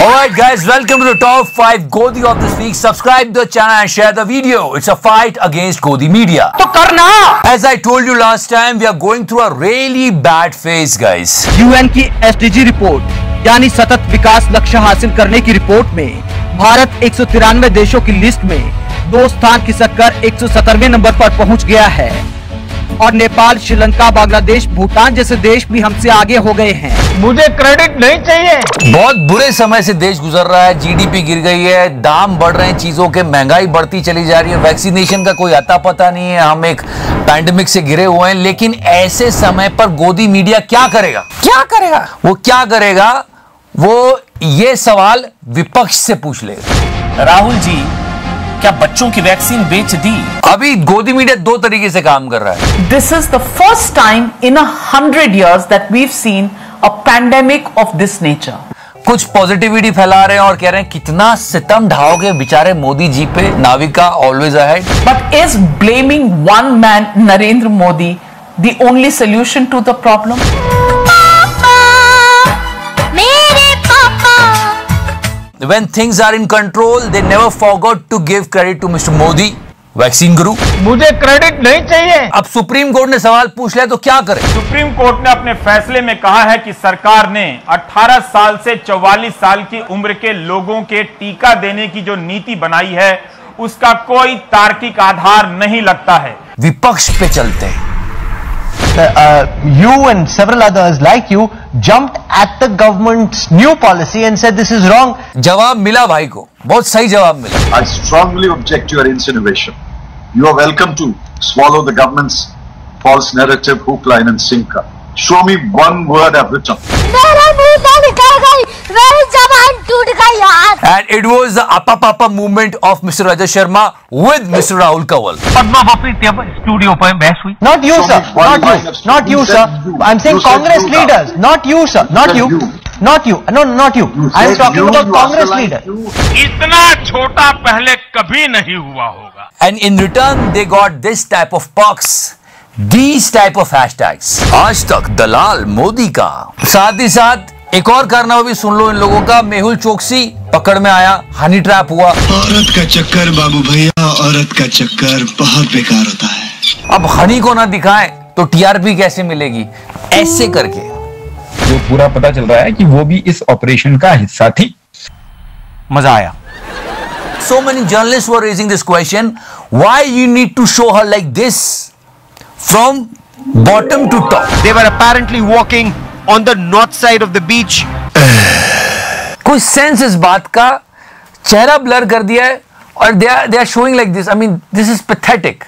Alright guys, welcome to the top 5 Godi of this week. Subscribe to the channel and share the video. It's a fight against Godi media. तो करना। As I told you last time, we are going through a really bad phase guys. UN की SDG report यानी सतत विकास लक्ष्य हासिल करने की report में भारत 193 देशों की लिस्ट में 2 स्थान खिसककर 170वें नंबर पर पहुंच गया है और नेपाल, श्रीलंका, बांग्लादेश, भूटान जैसे देश भी हमसे आगे हो गए हैं। मुझे क्रेडिट नहीं चाहिए। बहुत बुरे समय से देश गुजर रहा है, जीडीपी गिर गई है, दाम बढ़ रहे हैं चीजों के, महंगाई बढ़ती चली जा रही है, वैक्सीनेशन का कोई अता पता नहीं है, हम एक पैंडेमिक से घिरे हुए हैं। लेकिन ऐसे समय पर गोदी मीडिया क्या करेगा? वो क्या करेगा? वो ये सवाल विपक्ष से पूछ लेगा। राहुल जी, क्या बच्चों की वैक्सीन बेच दी? अभी गोदी मीडिया 2 तरीके से काम कर रहा है। This is the first time in 100 years that we've seen a pandemic of this nature. कुछ पॉजिटिविटी फैला रहे हैं और कह रहे हैं कितना सितम ढाओगे बेचारे मोदी जी पे, Navika always ahead. But is blaming one man, Narendra Modi, the only solution to the problem? When things are in control, they never forgot to give credit to Mr. Modi, vaccine गुरु। मुझे क्रेडिट नहीं चाहिए। अब supreme court ने सवाल पूछ लिया तो क्या करें? सुप्रीम कोर्ट ने अपने फैसले में कहा है कि सरकार ने 18 साल से 44 साल की उम्र के लोगों के टीका देने की जो नीति बनाई है उसका कोई तार्किक आधार नहीं लगता है। विपक्ष पे चलते हैं। You and several others like you jumped at the government's new policy and said this is wrong. जवाब मिला भाई को, बहुत सही जवाब मिला। I strongly object to your insinuation. You are welcome to swallow the government's false narrative hook, line and sinker. Show me one word I've written. मेरा मुंह से निकल गई, मेरी जबान टूट गई यार। And it was the Appa Papa movement of Mr. Rajat Sharma with Mr. Rahul Kanwal. Padma पप्पी स्टूडियो पर बहस हुई। Not you, sir. Not you, sir. I'm saying Congress leaders. Not you, sir. Not you. Not you. No, not you. I'm talking about Congress leaders. इतना छोटा पहले कभी नहीं हुआ होगा। And in return, they got this type of perks. These type of hashtags. आज तक दलाल मोदी का। साथ ही साथ एक और कारनामा भी सुन लो इन लोगों का। मेहुल चोकसी पकड़ में आया, हनी ट्रैप हुआ। औरत का चक्कर बाबू भैया, औरत का चक्कर बहुत बेकार होता है। अब हनी को ना दिखाएं तो टीआरपी कैसे मिलेगी? ऐसे करके जो पूरा पता चल रहा है कि वो भी इस ऑपरेशन का हिस्सा थी। मजा आया। So many journalists were raising this question, why you need to show her like this from bottom to top? They were apparently walking on the north side of the beach. कोई sense इस बात का? चेहरा blur कर दिया है और they are showing like this. I mean, this is pathetic.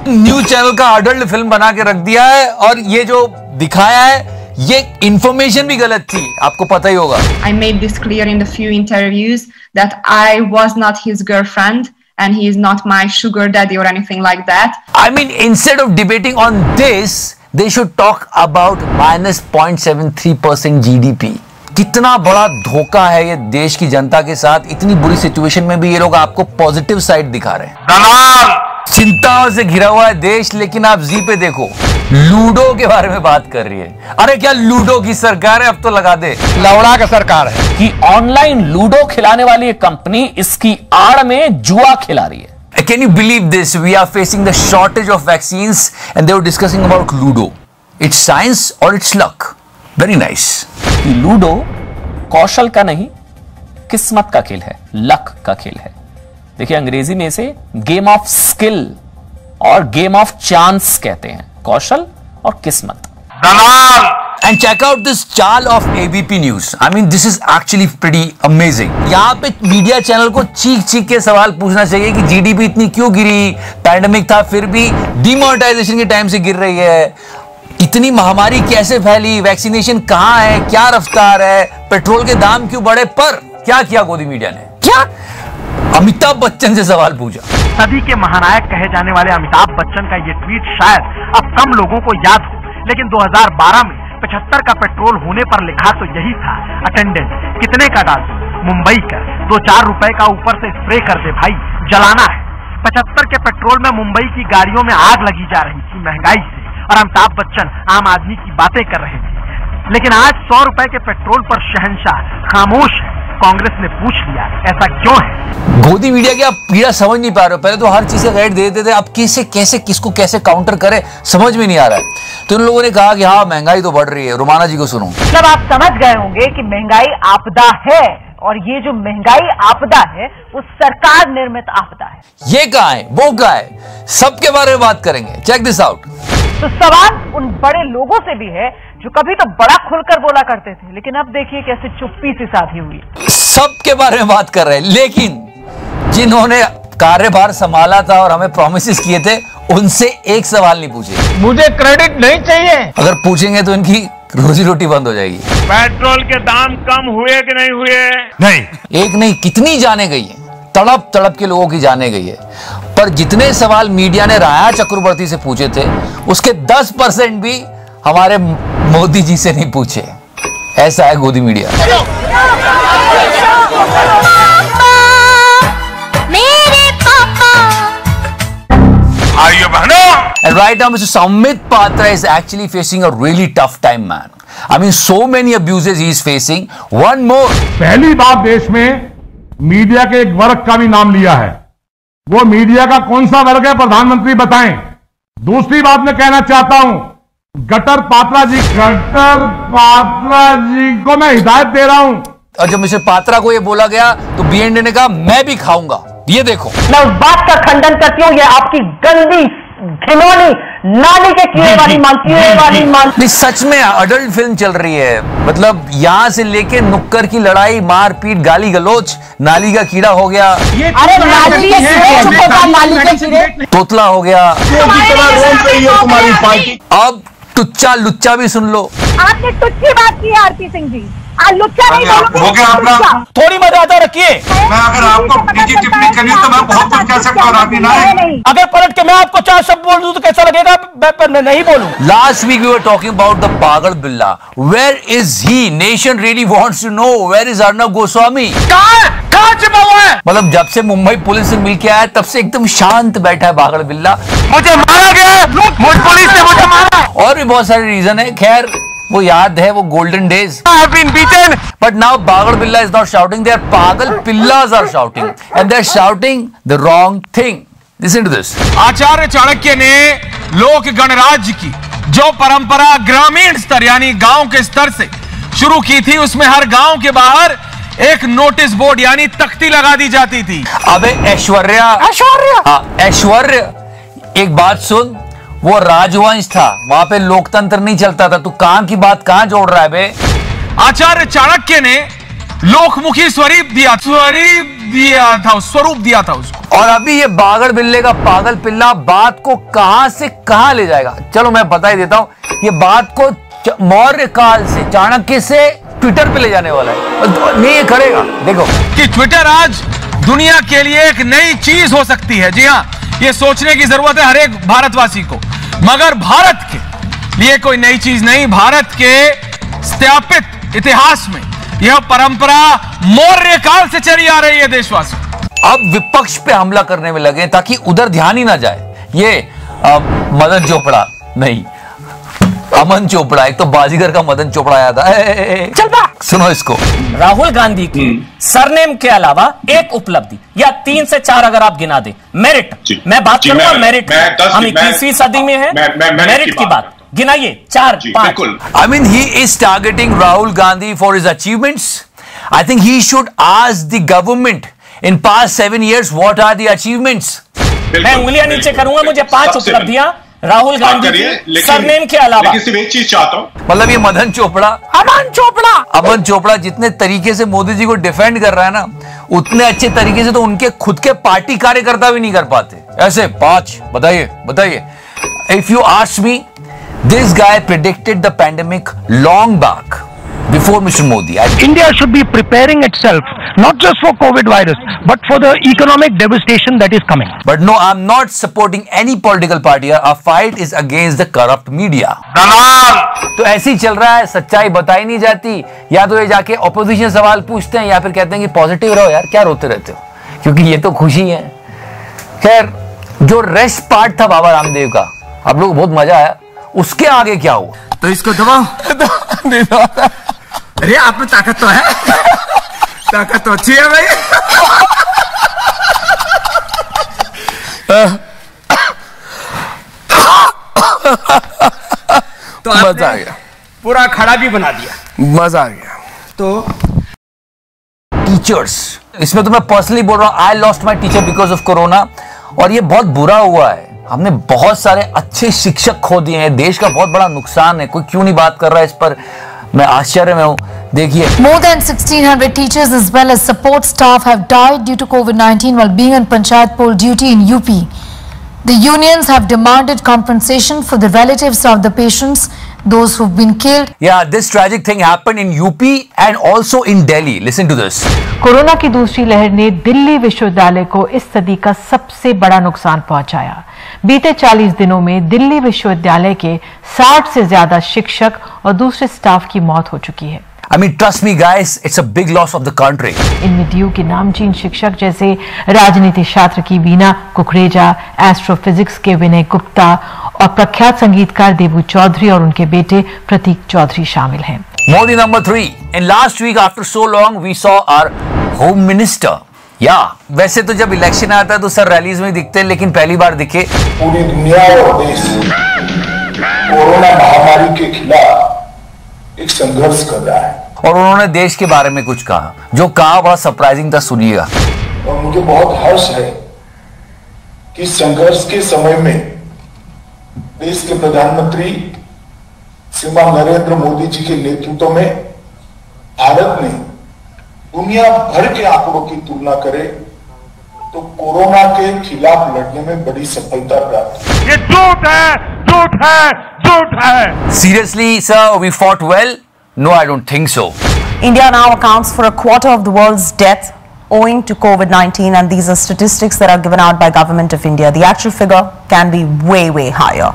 News channel का अडल्ट फिल्म बना के रख दिया है और ये जो दिखाया है ये इंफॉर्मेशन भी गलत थी, आपको पता ही होगा। I made this clear in the few interviews that I was not his girlfriend and he is not my sugar daddy or anything like that. I mean, instead of debating on this, they should talk about minus 0.73% GDP. कितना बड़ा धोखा है ये देश की जनता के साथ। इतनी बुरी सिचुएशन में भी ये लोग आपको पॉजिटिव साइड दिखा रहे हैं। दलाल! चिंताओं से घिरा हुआ है देश, लेकिन आप जी पे देखो, लूडो के बारे में बात कर रही है। अरे क्या लूडो की सरकार है? अब तो लगा दे, लौड़ा का सरकार है कि ऑनलाइन लूडो खिलाने वाली एक कंपनी इसकी आड़ में जुआ खिला रही है। Can you believe this? We are facing the shortage of vaccines and they were discussing about Ludo. It's science or it's luck? Very nice. Ludo कौशल का नहीं, किस्मत का खेल है, लक का खेल है। देखिए, अंग्रेजी में इसे गेम ऑफ स्किल और गेम ऑफ चांस कहते हैं, कौशल और किस्मत। दलाल! And check out this चाल of ABP News. I mean, this is actually pretty amazing. यहाँ पे मीडिया चैनल को चीख के सवाल पूछना चाहिए कि जीडीपी इतनी क्यों गिरी, पैंडेमिक था फिर भी डिमोनेटाइजेशन के टाइम से गिर रही है, इतनी महामारी कैसे फैली, वैक्सीनेशन कहाँ है, क्या रफ्तार है, पेट्रोल के दाम क्यों बढ़े, पर क्या किया गोदी मीडिया ने? क्या अमिताभ बच्चन से सवाल पूछा। सदी के महानायक कहे जाने वाले अमिताभ बच्चन का ये ट्वीट शायद अब कम लोगों को याद हो, लेकिन 2012 में 75 का पेट्रोल होने पर लिखा तो यही था, अटेंडेंट कितने का डाल दो, मुंबई का 2-4 रुपए का ऊपर से स्प्रे कर दे भाई, जलाना है। 75 के पेट्रोल में मुंबई की गाड़ियों में आग लगी जा रही थी महंगाई से, और अमिताभ बच्चन आम आदमी की बातें कर रहे थे। लेकिन आज 100 रुपए के पेट्रोल पर शहंशाह खामोश है। कांग्रेस ने पूछ लिया ऐसा क्यों है? गोदी मीडिया की आप पीड़ा समझ नहीं पा रहे हो। पहले तो हर चीज से रेट दे देते थे, अब किसको कैसे काउंटर करे समझ में नहीं आ रहा है। तो इन लोगों ने कहा कि हाँ महंगाई तो बढ़ रही है। रुमाना जी को सुनो। मतलब आप समझ गए होंगे कि महंगाई आपदा है, और ये जो महंगाई आपदा है वो सरकार निर्मित आपदा है। ये कहाँ है, वो कहाँ है, सबके बारे में बात करेंगे। Check this out. तो सवाल उन बड़े लोगों से भी है जो कभी तो बड़ा खुलकर बोला करते थे, लेकिन अब देखिए कैसे चुप्पी सी साधी हुई है। सबके बारे में बात कर रहे हैं, लेकिन जिन्होंने कार्यभार संभाला था और हमें प्रॉमिसेस किए थे उनसे एक सवाल नहीं पूछे। मुझे क्रेडिट नहीं चाहिए। अगर पूछेंगे तो इनकी रोजी रोटी बंद हो जाएगी। पेट्रोल के दाम कम हुए कि नहीं हुए? नहीं, एक नहीं कितनी जाने गई है, तड़प तड़प के लोगों की जाने गई है। पर जितने सवाल मीडिया ने राया चक्रवर्ती से पूछे थे उसके 10% भी हमारे मोदी जी से नहीं पूछे। ऐसा है गोदी मीडिया। मेरे पापा। आइए बहनों। And right now, Mr. Samit Patra is actually facing a really tough time, man. I mean, so many abuses he is facing. One more. पहली बार देश में मीडिया के एक वर्ग का भी नाम लिया है। वो मीडिया का कौन सा वर्ग है प्रधानमंत्री बताएं। दूसरी बात मैं कहना चाहता हूं, गटर पात्रा जी को मैं हिदायत दे रहा हूं। और जब मिस्टर पात्रा को ये बोला गया तो BND ने कहा मैं भी खाऊंगा। ये देखो, मैं उस बात का खंडन करती हूँ, ये आपकी गंदी घिनौनी नाली के कीड़े वाली नहीं, सच में अडल्ट फिल्म चल रही है। मतलब यहाँ से लेके नुक्कर की लड़ाई, मारपीट, गाली गलोच, नाली का कीड़ा हो गया, अरे नाली के कीड़े, तोतला हो गया। अब टुच्चा लुच्चा भी सुन लो। आपने टुच्ची बात की आरपी सिंह जी, लुच्चा नहीं बोलोगे। थोड़ी मर्यादा रखिए। मैं अगर आपको निजी टिप्पणी करनी तो मैं बहुत कुछ कह सकता हूँ। अगर पलट के मैं आपको 4 शब्द बोल दूं तो कैसा लगेगा? मैं नहीं बोलूं। Last week we were talking about the Pagal Billa. Where is he? Nation really wants to know where is Arnab Goswami? कहाँ छिपा हुआ है? मतलब जब से मुंबई पुलिस से मिल के आया तब से एकदम शांत बैठा है पागल बिल्ला। मुझे मारा गया, पुलिस ने मुझे मारा। और भी बहुत सारे रीजन है, खैर वो याद है वो golden days. But now Pagal Billa is not shouting, their Pagal Pillas are shouting and they're shouting the wrong thing. Listen to this. आचार्य चाणक्य ने लोक गणराज्य की जो परंपरा ग्रामीण स्तर यानी गांव के स्तर से शुरू की थी, उसमें हर गांव के बाहर एक नोटिस बोर्ड यानी तख्ती लगा दी जाती थी। अबे ऐश्वर्य, एक बात सुन, वो राजवंश था, वहां पे लोकतंत्र नहीं चलता था। तू कहां की बात कहां जोड़ रहा है बे? आचार्य चाणक्य ने लोकमुखी स्वरूप दिया था उसको। और अभी ये बागड़ बिल्ले का पागल पिल्ला बात को कहां से कहां ले जाएगा? चलो मैं बता ही देता हूं, ये बात को मौर्य काल से, चाणक्य से ट्विटर पे ले जाने वाला है। नहीं ये करेगा, देखो कि ट्विटर आज दुनिया के लिए एक नई चीज हो सकती है। जी हाँ, ये सोचने की जरूरत है हर एक भारतवासी को। मगर भारत के लिए कोई नई चीज नहीं। भारत के स्थापित इतिहास में यह परंपरा मौर्य काल से चली आ रही है। देशवासियों अब विपक्ष पे हमला करने में लगे ताकि उधर ध्यान ही ना जाए। ये मदन चोपड़ा नहीं, अमन चोपड़ा, एक तो बाजीगर का मदन चोपड़ा आया था। चल बा। सुनो इसको। राहुल गांधी की सरनेम के अलावा एक उपलब्धि या 3 से 4 अगर आप गिना दे, मेरिट, मैं बात करूंगा मेरिट, हम 21वीं सदी में है, मेरिट की बात गिनाइए 4-5। I mean he is targeting Rahul Gandhi for his achievements. I think he should ask the government in past 7 years what are the achievements. मैं उंगलियां नीचे करूंगा, मुझे 5 उपलब्धियां राहुल गांधी की सरनेम के अलावा। लेकिन सिर्फ एक चीज चाहता हूं, मतलब ये मदन चोपड़ा, अमन चोपड़ा जितने तरीके से मोदी जी को डिफेंड कर रहा है ना, उतने अच्छे तरीके से तो उनके खुद के पार्टी कार्यकर्ता भी नहीं कर पाते। ऐसे 5 बताइए। If you ask me, this guy predicted the pandemic long back, before Mr. Modi. India should be preparing itself not just for COVID virus, but for the economic devastation that is coming. But no, I'm not supporting any political party. Our fight is against the corrupt media. तो ऐसे ही चल रहा है, सच्चाई बताई नहीं जाती। या तो ये जाके ऑपोजिशन सवाल पूछते हैं या फिर कहते हैं कि पॉजिटिव रहो यार, क्या रोते रहते हो, क्योंकि ये तो खुशी है। खैर, जो रेस्ट पार्ट था बाबा रामदेव का, आप लोग को बहुत मजा आया, उसके आगे क्या हुआ? तो इसको दबाओ। अरे आप में ताकत तो है, ताकत तो अच्छी है भाई। तो मजा आ गया, पूरा खड़ा भी बना दिया, मजा आ गया। तो टीचर्स, इसमें तो मैं पर्सनली बोल रहा हूं, I lost my teacher because of corona, और ये बहुत बुरा हुआ है। हमने बहुत सारे अच्छे शिक्षक खो दिए हैं, देश का बहुत बड़ा नुकसान है, कोई क्यों नहीं बात कर रहा है इस पर, मैं आश्चर्य में हूं। देखिए, more than 1600 teachers as well as support staff have died due to COVID-19 while being on Panchayat poll duty in UP. The unions have demanded compensation for the relatives of the patients, those who've been killed. Yeah, this tragic thing happened in UP and also in Delhi. Listen to this. Corona की दूसरी लहर ने दिल्ली विश्वविद्यालय को इस सदी का सबसे बड़ा नुकसान पहुंचाया। बीते 40 दिनों में दिल्ली विश्वविद्यालय के 60 से ज्यादा शिक्षक और दूसरे स्टाफ की मौत हो चुकी है। I mean, trust me guys, it's a big loss of the country. इनमें डीयू के नामचीन शिक्षक जैसे राजनीति शास्त्र की वीना कुकरेजा, एस्ट्रोफिजिक्स के विनय गुप्ता और प्रख्यात संगीतकार देबू चौधरी और उनके बेटे प्रतीक चौधरी शामिल हैं। Modi number 3. In last week, after so long, we saw our Home Minister. वैसे तो जब इलेक्शन आता है तो सर रैलीज में दिखते हैं, लेकिन पहली बार दिखे। पूरी दुनिया और देश कोरोना महामारी के खिलाफ एक संघर्ष कर रहा है, और उन्होंने देश के बारे में कुछ कहा, जो कहा बड़ा सरप्राइजिंग था, सुनिएगा। और मुझे बहुत हर्ष है कि संघर्ष के समय में देश के प्रधानमंत्री श्रीमान नरेंद्र मोदी जी के नेतृत्व में भारत ने दुनिया भर के आंकड़ों की तुलना करे तो कोरोना के खिलाफ लड़ने में बड़ी सफलता प्राप्त की। ये झूठ है, झूठ है, झूठ है। Seriously, sir, we fought well? No, I don't think so. India now accounts for a quarter of the world's death owing to COVID-19, and these are statistics that are given out by Government of India. The actual figure can be way, way higher.